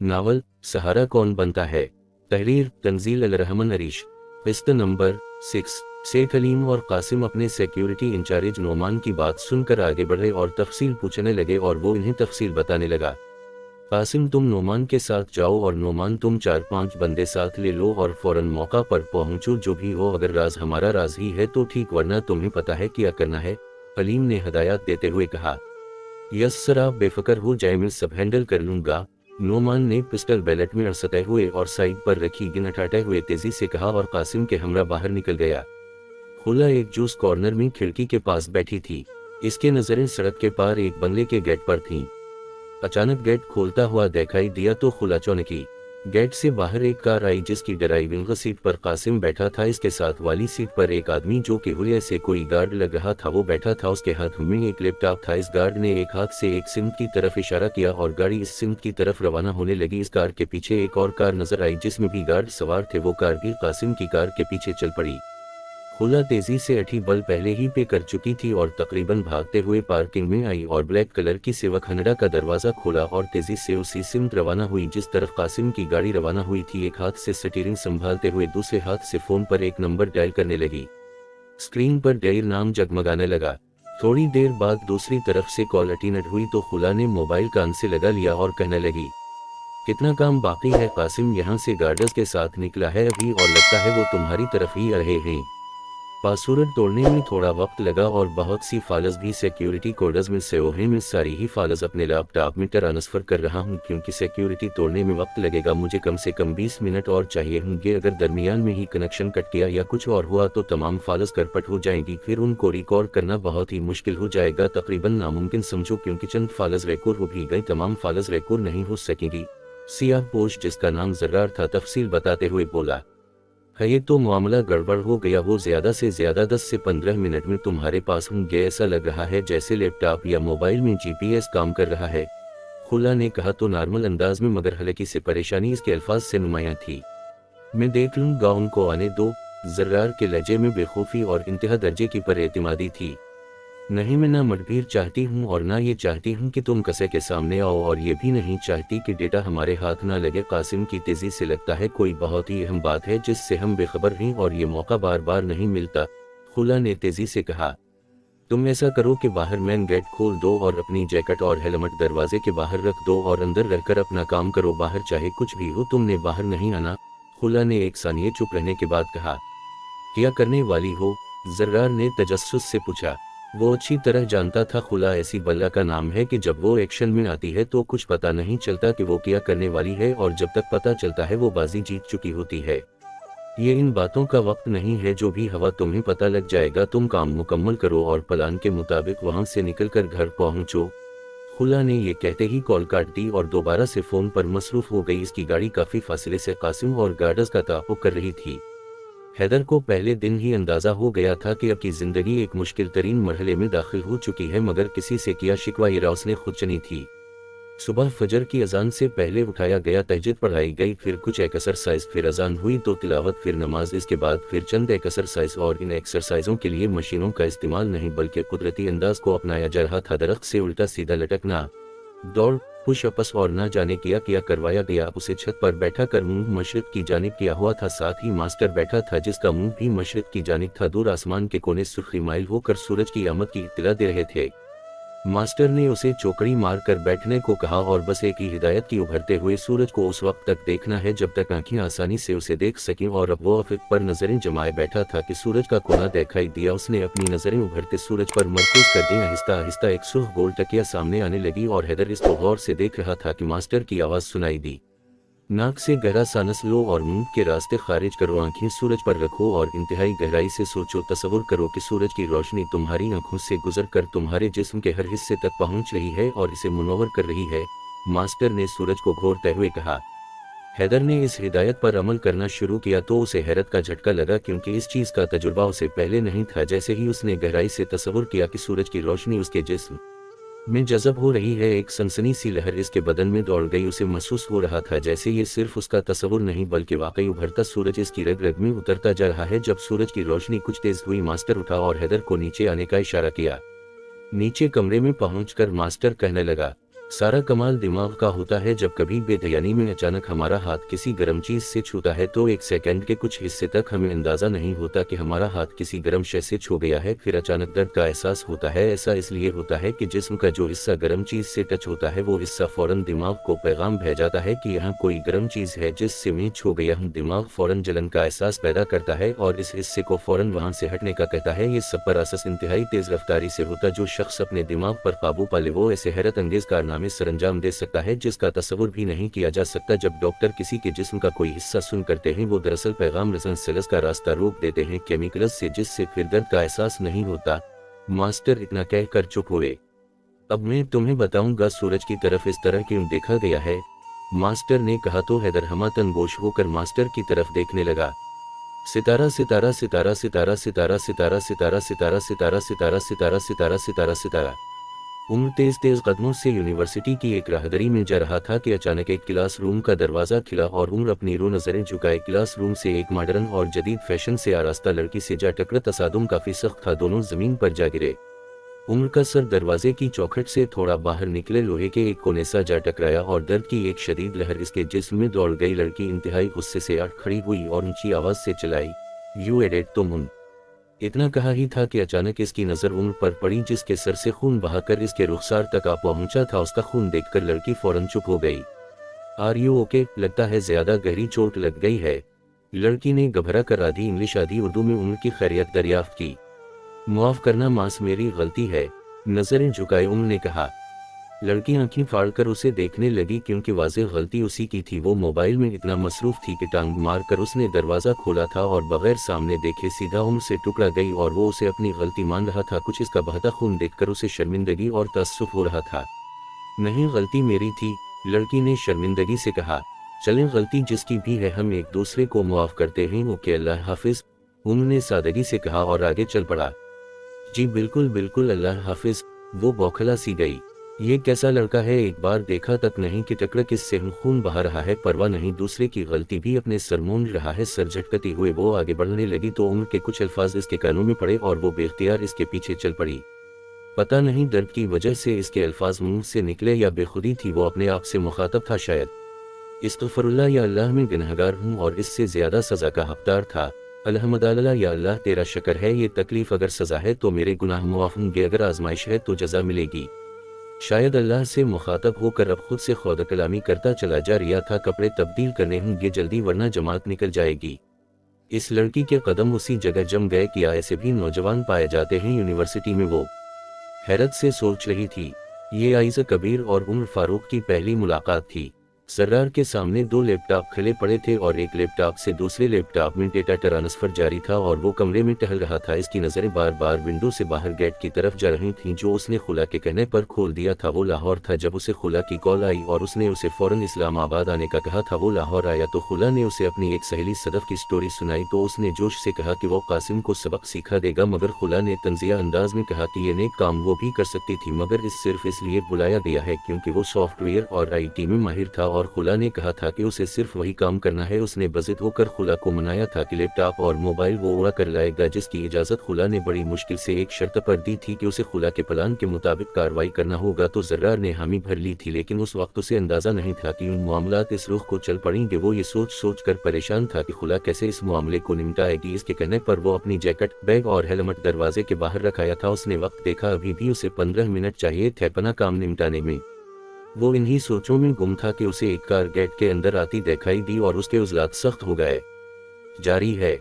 Novel सहारा कौन बनता है। तहरीर तंजील अल-रहमान अरीश। किस्त नंबर 6। शेख हलीम और कासिम अपने सिक्योरिटी इंचार्ज नोमान की बात सुनकर आगे बढ़े और तफसील पूछने लगे और वो इन्हें तफसील बताने लगा। कासिम तुम नोमान के साथ जाओ और नोमान तुम 4-5 बंदे साथ ले लो और फौरन मौका पर पहुंचो, जो भी हो अगर राज हमारा राज ही है तो ठीक, वरना तुम्हें पता है क्या करना है। हलीम ने हदायत देते हुए कहा। यस सर, आप बेफिक्र हो जाए, मैं सब हैंडल कर लूंगा। नोमान ने पिस्टल बैलेट में अड़सते हुए और साइड पर रखी गिन हटाते हुए तेजी से कहा और कासिम के हमरा बाहर निकल गया। खुला एक जूस कॉर्नर में खिड़की के पास बैठी थी। इसके नजरें सड़क के पार एक बंगले के गेट पर थीं। अचानक गेट खोलता हुआ दिखाई दिया तो खुला चौंकी। गेट से बाहर एक कार आई जिसकी ड्राइविंग सीट पर कासिम बैठा था। इसके साथ वाली सीट पर एक आदमी जो कि हुलिया से कोई गार्ड लग रहा था वो बैठा था। उसके हाथ में एक लैपटॉप था। इस गार्ड ने एक हाथ से एक सिंध की तरफ इशारा किया और गाड़ी इस सिंध की तरफ रवाना होने लगी। इस कार के पीछे एक और कार नजर आई जिसमें भी गार्ड सवार थे। वो कार भी कासिम की कार के पीछे चल पड़ी। खुला तेजी से 8 बल पहले ही पे कर चुकी थी और तकरीबन भागते हुए पार्किंग में आई और ब्लैक कलर की सेवक हनडा का दरवाजा खोला और तेजी से उसी सिमत रवाना हुई जिस तरफ कासिम की गाड़ी रवाना हुई थी। एक हाथ से स्टीयरिंग संभालते हुए दूसरे हाथ से फोन पर एक नंबर डायल करने लगी। स्क्रीन पर डायल नाम जगमगाने लगा। थोड़ी देर बाद दूसरी तरफ से कॉल अटेंड हुई तो खुला ने मोबाइल कान से लगा लिया और कहने लगी, कितना काम बाकी है। कासिम यहाँ से गार्डर्स के साथ निकला है अभी और लगता है वो तुम्हारी तरफ ही आ रहे हैं। पासवर्ड तोड़ने में थोड़ा वक्त लगा और बहुत सी फाइल्स भी सिक्योरिटी कोड्स में सेव हैं। मैं सारी ही फाइल्स अपने लैपटॉप में ट्रांसफर कर रहा हूं क्योंकि सिक्योरिटी तोड़ने में वक्त लगेगा। मुझे कम से कम 20 मिनट और चाहिए होंगे। अगर दरमियान में ही कनेक्शन कट गया या कुछ और हुआ तो तमाम फाइल्स करपट हो जाएंगी, फिर उनको रिकॉर्ड करना बहुत ही मुश्किल हो जाएगा, तकरीबन नामुमकिन समझो, क्योंकि चंद फाइल्स रिकॉर्ड हो भी गई, तमाम फाइल्स रिकॉर्ड नहीं हो सकेंगी। सियाह पोश जिसका नाम जर्रार था तफसील बताते हुए बोला, है ये तो मामला गड़बड़ हो गया। वो ज्यादा से ज्यादा 10 से 15 मिनट में तुम्हारे पास होंगे। ऐसा लग रहा है जैसे लैपटॉप या मोबाइल में जीपीएस काम कर रहा है। खुला ने कहा तो नॉर्मल अंदाज में, मगर हल्की से परेशानी इसके अल्फाज से नुमायां थी। मैं देख लूंगा, उनको आने दो। जर्रार के लहजे में बेखौफी और इंतहा दर्जे की परेतिमादी थी। नहीं, मैं ना मठभेड़ चाहती हूँ और ना ये चाहती हूँ कि तुम कसे के सामने आओ, और ये भी नहीं चाहती कि डेटा हमारे हाथ ना लगे। कासिम की तेजी से लगता है कोई बहुत ही अहम बात है जिससे हम बेखबर हैं और ये मौका बार बार नहीं मिलता। खुला ने तेजी से कहा, तुम ऐसा करो कि बाहर मेन गेट खोल दो और अपनी जैकेट और हेलमेट दरवाजे के बाहर रख दो और अंदर रहकर अपना काम करो। बाहर चाहे कुछ भी हो, तुमने बाहर नहीं आना। खुला ने एक सानिये चुप रहने के बाद कहा, क्या करने वाली हो? जर्रार ने तजस्सुस से पूछा। वो अच्छी तरह जानता था खुला ऐसी बल्ला का नाम है कि जब वो एक्शन में आती है तो कुछ पता नहीं चलता कि वो क्या करने वाली है, और जब तक पता चलता है वो बाजी जीत चुकी होती है। ये इन बातों का वक्त नहीं है, जो भी हवा तुम्हें पता लग जाएगा। तुम काम मुकम्मल करो और प्लान के मुताबिक वहां से निकलकर घर पहुंचो। खुला ने ये कहते ही कॉल काट दी और दोबारा से फोन पर मसरूफ हो गई। इसकी गाड़ी काफी फासले से कासिम और गार्डर्स का ताक़ुब कर रही थी। हैदर को पहले दिन ही अंदाजा हो गया था कि अब की जिंदगी एक मुश्किल तरीन मरहले में दाखिल हो चुकी है, मगर किसी से किया शिकवा ये उसने खुद चुनी थी। सुबह फजर की अजान से पहले उठाया गया, तहज्जुद पढ़ाई गई, फिर कुछ एक्सरसाइज, फिर अजान हुई तो तिलावत, फिर नमाज, इसके बाद फिर चंद एक्सरसाइज। और इन एक्सरसाइजों के लिए मशीनों का इस्तेमाल नहीं बल्कि कुदरती अंदाज को अपनाया जा रहा था। दरख्त से उल्टा सीधा लटकना, दौड़, पुश अपस और न जाने क्या करवाया गया। उसे छत पर बैठा कर मुंह मशरिक की जानिब किया हुआ था। साथ ही मास्टर बैठा था जिसका मुंह भी मशरिक की जानिब था। दूर आसमान के कोने सुर्खी माइल होकर सूरज की आमद की इत्तला दे रहे थे। मास्टर ने उसे चौकड़ी मार कर बैठने को कहा और बस एक ही हिदायत की, उभरते हुए सूरज को उस वक्त तक देखना है जब तक आंखें आसानी से उसे देख सकें। और अब वो अफिक पर नजरें जमाए बैठा था कि सूरज का कोना दिखाई दिया। उसने अपनी नजरें उभरते सूरज पर मरकूज कर दी। आहिस्ता आहिस्ता एक सुर्ख गोल तकिया सामने आने लगी और हैदर इसको गौर से देख रहा था कि मास्टर की आवाज सुनाई दी, नाक से गहरा सांस लो और मुंह के रास्ते खारिज करो। आंखें सूरज पर रखो और इंतहाई गहराई से सोचो। तसव्वुर करो कि सूरज की रोशनी तुम्हारी आंखों से गुजर कर तुम्हारे जिस्म के हर हिस्से तक पहुंच रही है और इसे मुनव्वर कर रही है। मास्टर ने सूरज को घूरते हुए कहा। हैदर ने इस हिदायत पर अमल करना शुरू किया तो उसे हैरत का झटका लगा, क्योंकि इस चीज का तजुर्बा उसे पहले नहीं था। जैसे ही उसने गहराई से तसव्वुर किया कि सूरज की रोशनी उसके जिस्म में जज़ब हो रही है, एक सनसनी सी लहर इसके बदन में दौड़ गई। उसे महसूस हो रहा था जैसे ये सिर्फ उसका तसव्वुर नहीं बल्कि वाकई उभरता सूरज इसकी रग रग में उतरता जा रहा है। जब सूरज की रोशनी कुछ तेज हुई, मास्टर उठा और हैदर को नीचे आने का इशारा किया। नीचे कमरे में पहुंचकर मास्टर कहने लगा, सारा कमाल दिमाग का होता है। जब कभी बेध्यानी में अचानक हमारा हाथ किसी गर्म चीज से छूता है तो एक सेकंड के कुछ हिस्से तक हमें अंदाजा नहीं होता कि हमारा हाथ किसी गर्म शय से छू गया है। फिर अचानक दर्द का एहसास होता है। ऐसा इसलिए होता है कि जिस्म का जो हिस्सा गर्म चीज से टच होता है वो हिस्सा फौरन दिमाग को पैगाम भेजाता है कि यहाँ कोई गर्म चीज है जिससे मैं छू गया हूँ। दिमाग फौरन जलन का एहसास पैदा करता है और इस हिस्से को फौरन वहां से हटने का कहता है। ये सब प्रोसेस इंतहाई तेज रफ्तारी से होता। जो शख्स अपने दिमाग पर काबू पा ले वो ऐसे हैरत अंगेज कारनामे सरंजाम दे सकता है जिसका तस्वुर भी नहीं किया जा सकता। जब डॉक्टर किसी के जिस्म का कोई हिस्सा सुन करते हैं वो दरअसल पैगाम रसन सेल्स का रास्ता रोक देते हैं केमिकल्स से, जिससे फिर दर्द का एहसास नहीं होता। मास्टर इतना कह कर चुप हुए। अब मैं तुम्हें बताऊंगा सूरज की तरफ इस तरह क्यों देखा गया है, मास्टर ने कहा तो हैदर हमातन गोश होकर मास्टर की तरफ देखने लगा। सितारा सितारा सितारा सितारा सितारा सितारा सितारा सितारा सितारा सितारा सितारा सितारा सितारा सितारा। उम्र तेज तेज कदमों से यूनिवर्सिटी की एक राहदरी में जा रहा था कि अचानक एक क्लास रूम का दरवाजा खुला और उम्र अपनी रो नजरें झुकाए क्लास रूम से एक मॉडर्न और जदीद फैशन से आरास्ता लड़की से जा टकरा। तसादुम काफी सख्त था, दोनों जमीन पर जा गिरे। उम्र का सर दरवाजे की चौखट से थोड़ा बाहर निकले लोहे के एक कोने सा जा टकराया और दर्द की एक शदीद लहर इसके जिस्म में दौड़ गई। लड़की इंतहाई गुस्से से आठ खड़ी हुई और ऊंची आवाज से चिल्लाई, यू एडेड तुम। इतना कहा ही था कि अचानक इसकी नजर उम्र पर पड़ी जिसके सर से खून बहाकर इसके रुखसार तक आ पहुंचा था। उसका खून देखकर लड़की फौरन चुप हो गई। Are you okay? लगता है ज्यादा गहरी चोट लग गई है, लड़की ने घबरा कर आधी इंग्लिश आधी उर्दू में उम्र की खैरियत दरियाफ्त की। माफ करना मास, मेरी गलती है, नजरें झुकाए उम्र ने कहा। लड़की आंखें फाड़कर उसे देखने लगी क्योंकि वाज़ेह गलती उसी की थी। वो मोबाइल में इतना मसरूफ थी कि टांग मारकर उसने दरवाज़ा खोला था और बगैर सामने देखे सीधा उम्र से टुकड़ा गई और वो उसे अपनी गलती मान रहा था। कुछ इसका बहता खून देखकर उसे शर्मिंदगी और तअस्सुफ हो रहा था। नहीं, गलती मेरी थी, लड़की ने शर्मिंदगी से कहा। चलें, गलती जिसकी भी है हम एक दूसरे को मुआफ़ करते हैं। ओके, अल्लाह हाफिज़, उम्र ने सादगी से कहा और आगे चल पड़ा। जी बिल्कुल बिल्कुल, अल्लाह हाफिज़, वो बौखला सी गई। ये कैसा लड़का है, एक बार देखा तक नहीं कि टकरा किससे खून बहा रहा है, परवाह नहीं, दूसरे की गलती भी अपने सर मूंद रहा है। सर झटकती हुए वो आगे बढ़ने लगी तो उम्र के कुछ अल्फाज इसके कानों में पड़े और वो बेख्तियार इसके पीछे चल पड़ी। पता नहीं दर्द की वजह से इसके अल्फाज मुंह से निकले या बेखुदी थी, वो अपने आप से मुखातब था। शायद इस्तग़फिरुल्लाह या अल्लाह, में गुनहगार हूँ और इससे ज्यादा सजा का हकदार था। अल्हम्दुलिल्लाह या अल्लाह, तेरा शुक्र है। ये तकलीफ अगर सजा है तो मेरे गुनाह मुआफ़ होंगे, अगर आजमाइश है तो जजा मिलेगी। शायद अल्लाह से मुखातब होकर अब खुद से खुद कलामी करता चला जा रहा था। कपड़े तब्दील करने होंगे जल्दी वरना जमात निकल जाएगी। इस लड़की के कदम उसी जगह जम गए कि ऐसे भी नौजवान पाए जाते हैं यूनिवर्सिटी में। वो हैरत से सोच रही थी। ये आइज़ा कबीर और उमर फारूक की पहली मुलाकात थी। सर्रार के सामने दो लैपटॉप खड़े पड़े थे और एक लैपटॉप से दूसरे लैपटॉप में डेटा ट्रांसफर जारी था और वो कमरे में टहल रहा था। इसकी नज़रें बार बार विंडो से बाहर गेट की तरफ जा रही थीं जो उसने खुला के कहने पर खोल दिया था। वो लाहौर था जब उसे खुला की कॉल आई और उसने उसे फौरन इस्लामाबाद आने का कहा था। वो लाहौर आया तो खुला ने उसे अपनी एक सहेली सदफ की स्टोरी सुनाई तो उसने जोश से कहा कि वो कासिम को सबक सिखा देगा, मगर खुला ने तंजिया अंदाज में कहा कि ये नेक काम वो भी कर सकती थी, मगर सिर्फ इसलिए बुलाया गया है क्योंकि वो सॉफ्टवेयर और IT में माहिर था और खुला ने कहा था कि उसे सिर्फ वही काम करना है। उसने बज़िद होकर खुला को मनाया था कि लैपटॉप और मोबाइल वो उड़ा कर लाएगा, जिसकी इजाज़त खुला ने बड़ी मुश्किल से एक शर्त पर दी थी कि उसे खुला के प्लान के मुताबिक कार्रवाई करना होगा। तो जर्रार ने हामी भर ली थी, लेकिन उस वक्त उसे अंदाज़ा नहीं था कि उन मामलात इस रुख को चल पड़ेंगे। वो ये सोच सोच कर परेशान था कि खुला कैसे इस मामले को निपटाएगी। इसके कहने पर वो अपनी जैकेट, बैग और हेलमेट दरवाजे के बाहर रखाया था। उसने वक्त देखा, अभी भी उसे 15 मिनट चाहिए थे अपना काम निपटाने में। वो इन्हीं सोचों में गुम था कि उसे एक कार गेट के अंदर आती दिखाई दी और उसके उज़लात सख्त हो गए। जारी है।